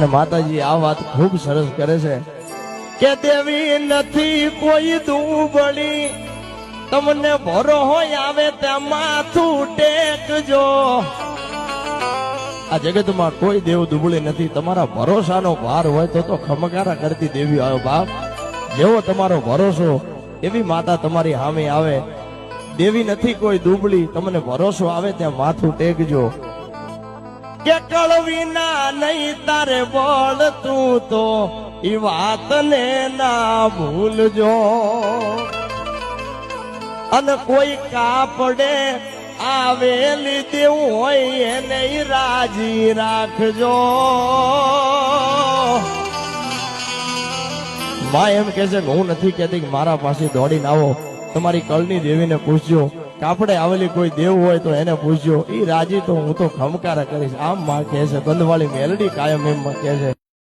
માતાજી આ વાત ખૂબ સરસ કરે છે કે દેવી નથી કોઈ દુબળી, તમને ભરો હોય આવે ત્યાં માથું ટેકજો। આ જગતમાં કોઈ દેવ દુબળી નથી, તમારા ભરોસાનો ભાર હોય તો ખમકારા કરતી દેવી આવ્યો બાપ। જેવો તમારો ભરોસો એવી માતા તમારી સામે આવે। દેવી નથી કોઈ દુબળી, તમને ભરોસો આવે ત્યાં માથું ટેકજો। કે કળવી ના નહીં તારે બળ તું તો ઈ વાત ને ના ભૂલજો, અને કોઈ કાપડે આવેલી દેવું હોય એને રાજી રાખજો। માં એમ કે છે હું નથી કહેતી કે મારા પાસે દોડીને આવો, તમારી કળની દેવીને પૂછજો, કાપડે આવેલી કોઈ દેવ હોય તો એને પૂછજો, ઈ રાજી તો હું તો ખમકારા કરીશ। આમ માં કહે છે, બંધવાળી મેલડી કાયમ એમ કહે છે।